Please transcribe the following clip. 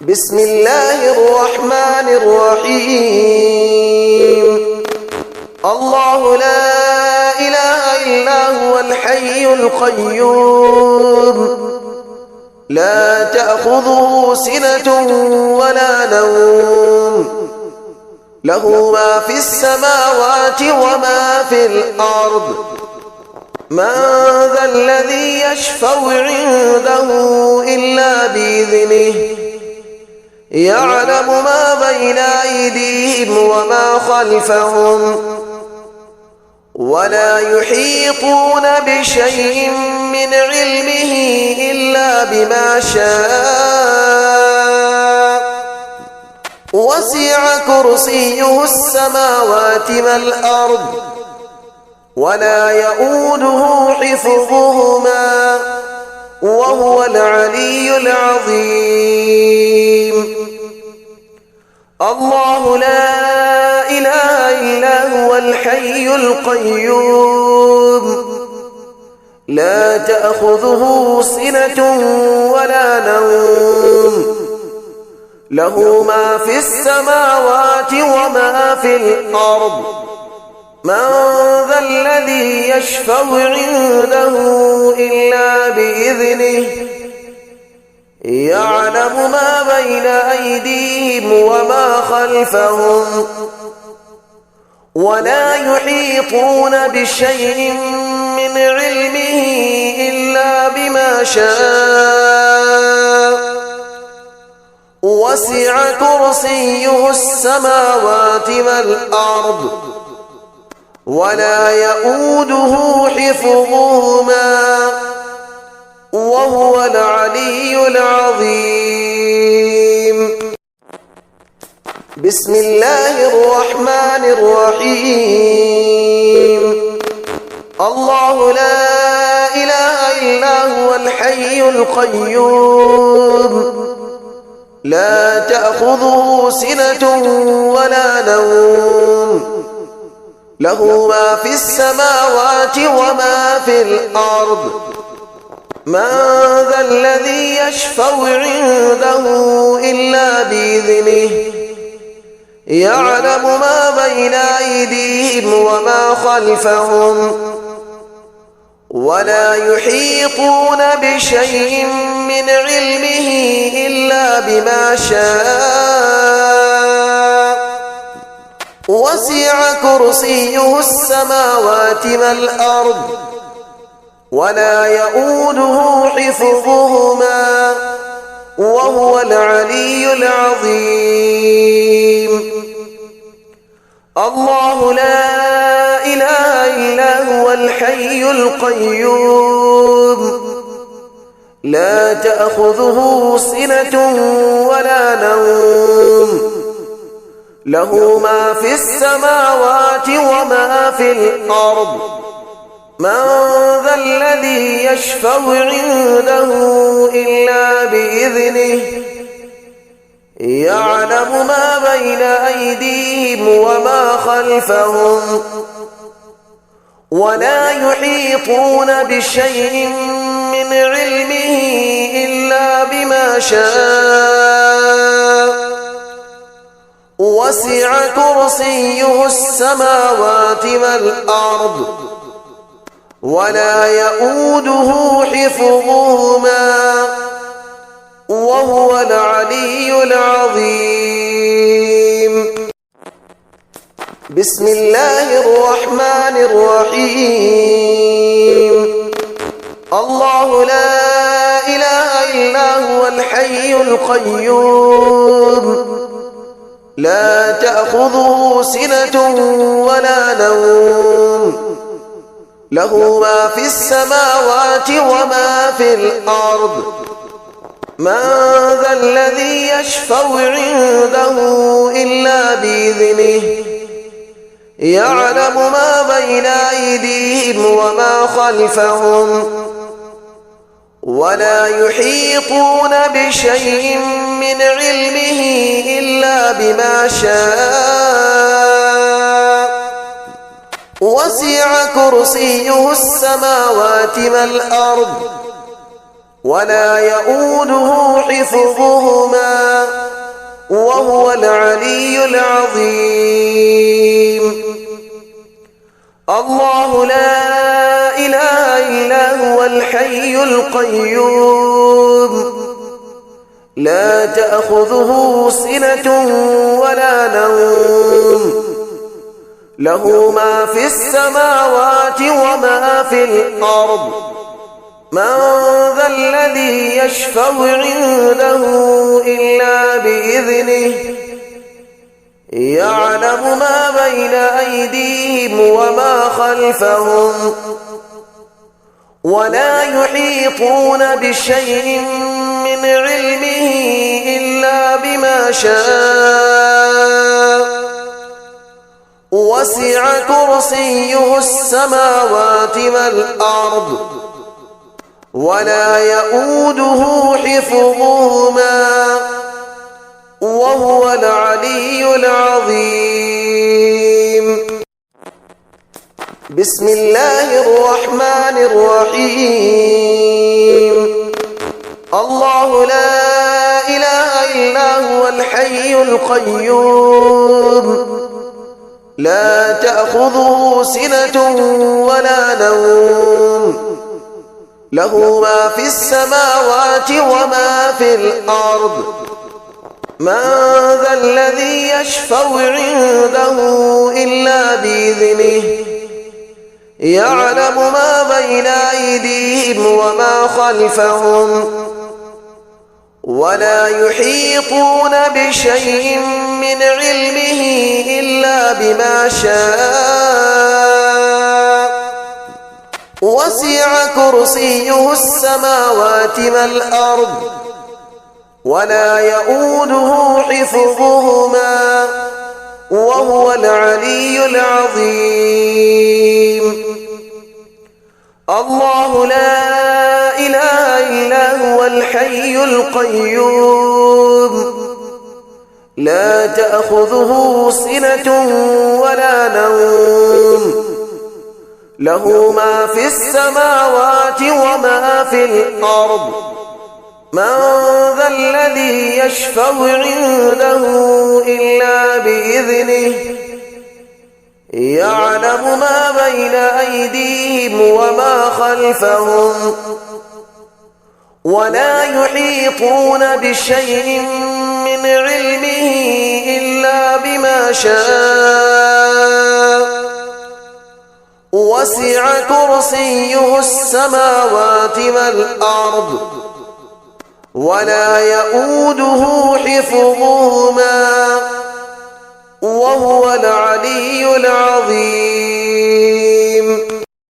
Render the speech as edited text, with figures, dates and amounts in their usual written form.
بسم الله الرحمن الرحيم. الله لا إله إلا هو الحي القيوم لا تأخذه سنة ولا نوم له ما في السماوات وما في الأرض من ذا الذي يشفع عنده إلا بإذنه يعلم ما بين أيديهم وما خلفهم ولا يحيطون بشيء من علمه إلا بما شاء وسع كرسيه السماوات والأرض ولا يؤوده حفظهما وهو العلي العظيم. الله لا إله إلا هو الحي القيوم لا تأخذه سنة ولا نوم له ما في السماوات وما في الأرض من ذا الذي يشفع عنده إلا بإذنه يعلم ما بين أيديهم وما خلفهم ولا يحيطون بشيء من علمه إلا بما شاء وسع كرسيه السماوات والأرض ولا يؤوده حفظهما وهو العلي العظيم. بسم الله الرحمن الرحيم. الله لا إله إلا هو الحي القيوم لا تأخذه سنة ولا نوم له ما في السماوات وما في الأرض من ذا الذي يشفع عنده إلا بإذنه يعلم ما بين أيديهم وما خلفهم ولا يحيطون بشيء من علمه إلا بما شاء وسع كرسيه السماوات والأرض ولا يؤوده حفظهما وهو العلي العظيم. الله لا إله إلا هو الحي القيوم لا تأخذه سنة ولا نوم له ما في السماوات وما في الأرض من ذا الذي يشفع عنده إلا بإذنه يعلم ما بين أيديهم وما خلفهم ولا يحيطون بشيء من علمه إلا بما شاء وسع كرسيه السماوات والأرض ولا يؤوده حفظهما وهو العلي العظيم. بسم الله الرحمن الرحيم. الله لا إله إلا هو الحي القيوم لا تأخذه سنة ولا نوم له ما في السماوات وما في الأرض من ذا الذي يشفع عنده إلا بإذنه يعلم ما بين أيديهم وما خلفهم ولا يحيطون بشيء من علمه إلا بما شاء وسع كرسيه السماوات والأرض ولا يؤوده حفظهما وهو العلي العظيم. الله لا إله إلا هو الحي القيوم لا تأخذه سنة ولا نوم له ما في السماوات وما في الأرض من ذا الذي يشفع عنده إلا بإذنه يعلم ما بين أيديهم وما خلفهم ولا يحيطون بشيء من علمه إلا بما شاء وسع كرسيه السماوات والأرض ولا يؤوده حفظهما وهو العلي العظيم. بسم الله الرحمن الرحيم. الله لا إله إلا هو الحي القيوم لا تأخذه سنة ولا نوم له ما في السماوات وما في الأرض من ذا الذي يشفع عنده إلا بإذنه يعلم ما بين أيديهم وما خلفهم ولا يحيطون بشيء من علمه إلا بما شاء وسع كرسيه السماوات والأرض ولا يؤوده حفظهما وهو العلي العظيم. الله لا إله إلا هو الحي القيوم لا تأخذه سنة ولا نوم له ما في السماوات وما في الأرض من ذا الذي يشفع عنده إلا بإذنه يعلم ما بين أيديهم وما خلفهم ولا يحيطون بشيء من علمه إلا بما شاء وسع كرسيه السماوات والأرض ولا يؤوده حفظهما وهو العلي العظيم.